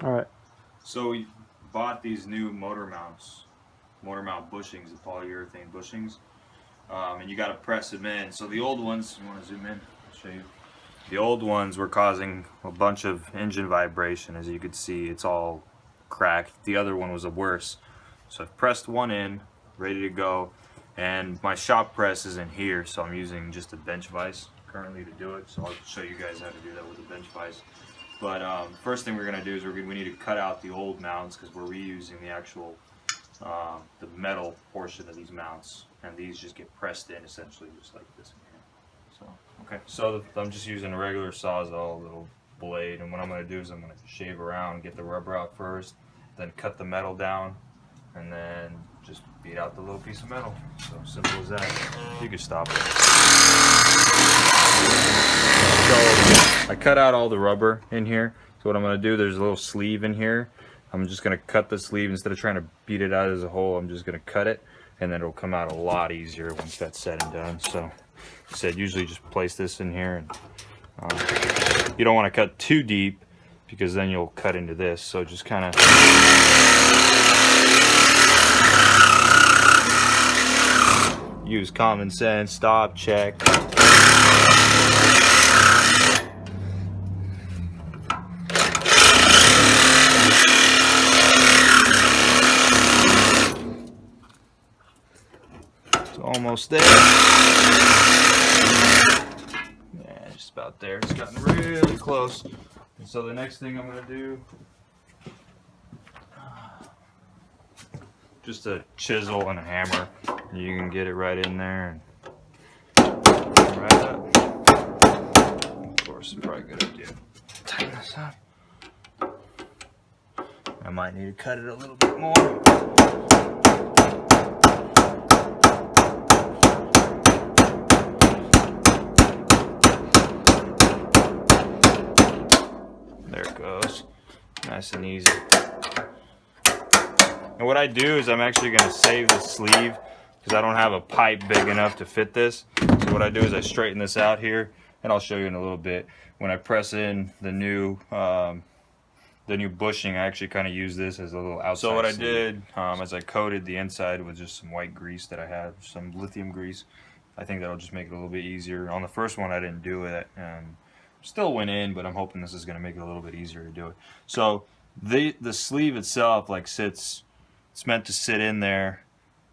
All right. So we bought these new motor mount bushings, the polyurethane bushings, and you got to press them in. So the old ones, you want to zoom in? I'll show you. The old ones were causing a bunch of engine vibration. As you can see, it's all cracked. The other one was worse. So I've pressed one in, ready to go, and my shop press is in here, so I'm using just a bench vise currently to do it. So I'll show you guys how to do that with a bench vise. But first thing we're going to do is we need to cut out the old mounts because we're reusing the actual the metal portion of these mounts, and these just get pressed in essentially just like this in here. So okay, so I'm just using a regular Sawzall little blade, and what I'm going to do is I'm going to shave around, get the rubber out first, then cut the metal down, and then just beat out the little piece of metal. So simple as that. You can stop it. So I cut out all the rubber in here. So what I'm going to do, there's a little sleeve in here. I'm just going to cut the sleeve instead of trying to beat it out as a whole. I'm just going to cut it, and then it'll come out a lot easier once that's said and done. So like I said, usually just place this in here, and you don't want to cut too deep because then you'll cut into this. So just kind of use common sense, stop, check. It's almost there. Yeah, just about there. It's gotten really close. And so the next thing I'm going to do, just a chisel and a hammer. You can get it right in there and right up. Of course, it's probably a good idea. Tighten this up. I might need to cut it a little bit more. There it goes. Nice and easy. And what I do is I'm actually going to save the sleeve because I don't have a pipe big enough to fit this. So what I do is I straighten this out here, and I'll show you in a little bit. When I press in the new bushing, I actually kind of use this as a little outside. So what I did is I coated the inside with just some white grease that I had, some lithium grease. I think that'll just make it a little bit easier. On the first one I didn't do it, and still went in, but I'm hoping this is going to make it a little bit easier to do it. So the sleeve itself sits. It's meant to sit in there,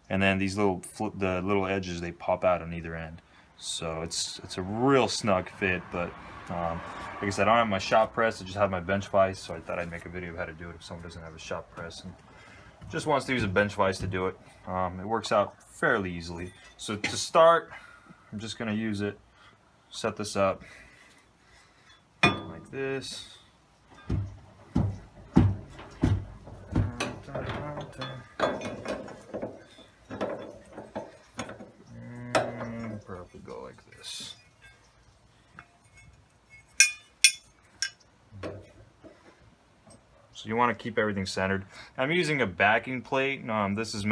and then these the little edges, they pop out on either end. So it's a real snug fit. But like I said, I don't have my shop press. I just have my bench vise. So I thought I'd make a video of how to do it if someone doesn't have a shop press and just wants to use a bench vise to do it. It works out fairly easily. So to start, I'm just going to use it. Set this up like this. Probably go like this. So you want to keep everything centered. I'm using a backing plate. This is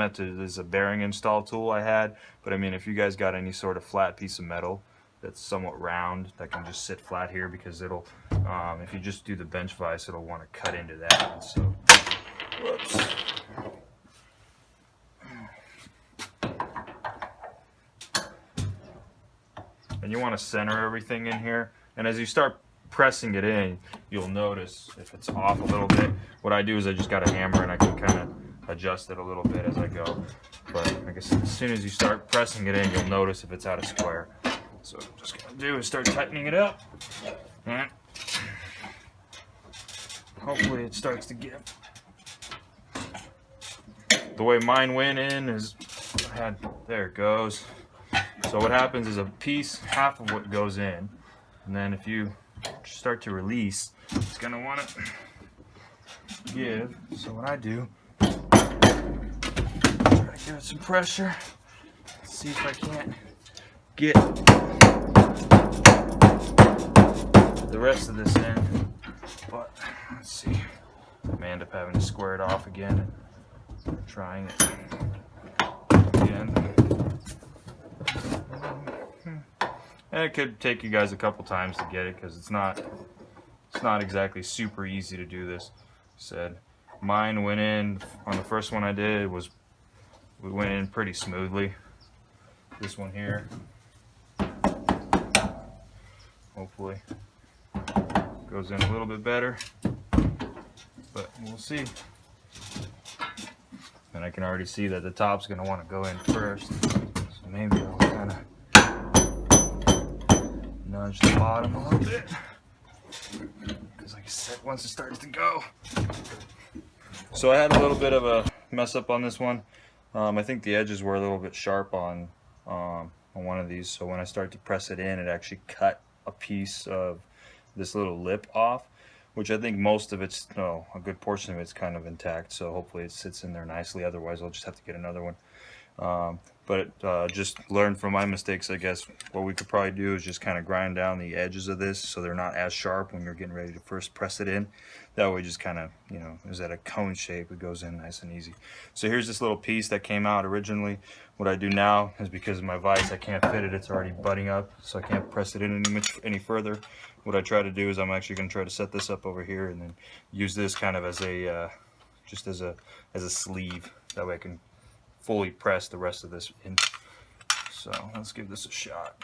a bearing install tool I had, but I mean, if you guys got any sort of flat piece of metal that's somewhat round that can just sit flat here, because it'll, if you just do the bench vise, it'll want to cut into that. And so, whoops. And you want to center everything in here, and as you start pressing it in, you'll notice if it's off a little bit. What I do is I just got a hammer and I can kind of adjust it a little bit as I go. But I guess as soon as you start pressing it in, you'll notice if it's out of square. So what I'm just going to do is start tightening it up, and hopefully it starts to give. The way mine went in is, there it goes. So what happens is half of what goes in, and then if you start to release, it's going to want to give. So what I do, try to give it some pressure, see if I can't get the rest of this in, but let's see, I may end up having to square it off again and trying it again. And it could take you guys a couple times to get it, because it's not exactly super easy to do this. said mine went in on the first one I did we went in pretty smoothly. This one here, hopefully goes in a little bit better, but we'll see. And I can already see that the top's going to want to go in first, so maybe I'll kind of nudge the bottom a little bit, because like I said, once it starts to go. So I had a little bit of a mess up on this one. I think the edges were a little bit sharp on one of these, so when I started to press it in, it actually cut a piece of this little lip off, which I think most of it's, no, a good portion of it's kind of intact, so hopefully it sits in there nicely. Otherwise I'll just have to get another one. Just learn from my mistakes, I guess. What we could probably do is just kind of grind down the edges of this so they're not as sharp when you're getting ready to first press it in. That way, just kind of, you know, is that a cone shape, it goes in nice and easy. So here's this little piece that came out originally. What I do now is, because of my vise, I can't fit it, it's already butting up, so I can't press it in any further. What I try to do is I'm actually going to try to set this up over here and then use this kind of as a just as a sleeve. That way I can fully press the rest of this in. So let's give this a shot.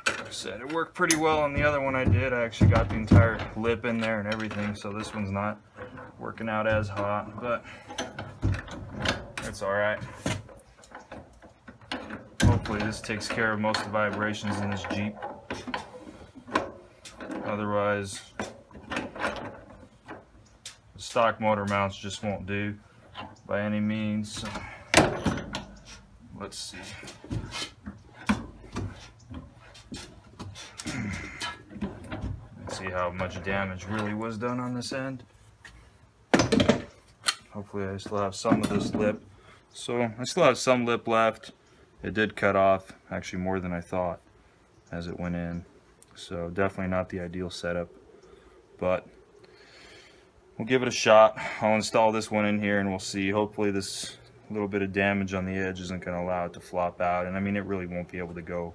Like I said, it worked pretty well on the other one I did. I actually got the entire lip in there and everything, so this one's not working out as hot, but it's alright. Hopefully this takes care of most of the vibrations in this Jeep. Otherwise, the stock motor mounts just won't do by any means. So, let's see. Let's see how much damage really was done on this end. Hopefully I still have some of this lip. So I still have some lip left. It did cut off, actually more than I thought as it went in. So definitely not the ideal setup, but we'll give it a shot. I'll install this one in here and we'll see. Hopefully this little bit of damage on the edge isn't going to allow it to flop out, and I mean, it really won't be able to go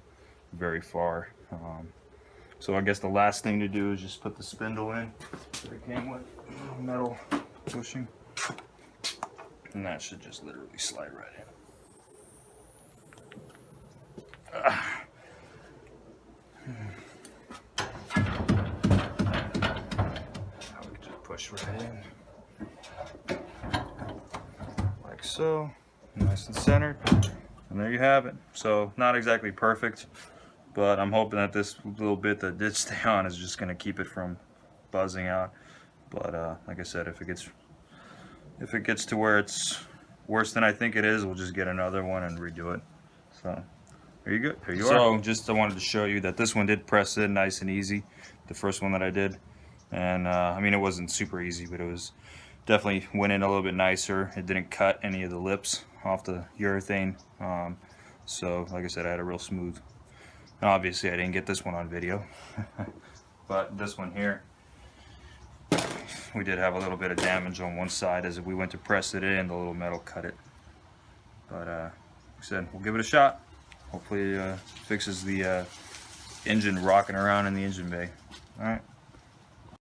very far. So I guess the last thing to do is just put the spindle in. It came with metal bushing, and that should just literally slide right in. Push right in, like so, nice and centered, and there you have it. So not exactly perfect, but I'm hoping that this little bit that did stay on is just going to keep it from buzzing out. But like I said, if it gets to where it's worse than I think it is, we'll just get another one and redo it. So there you go. There you are. So just I wanted to show you that this one did press in nice and easy, the first one that I did. And I mean, it wasn't super easy, but it was definitely went in a little bit nicer. It didn't cut any of the lips off the urethane. So like I said, I had a real smooth. And obviously I didn't get this one on video, but this one here, we did have a little bit of damage on one side as we went to press it in, the little metal cut it. But like I said, we'll give it a shot. Hopefully fixes the engine rocking around in the engine bay. All right.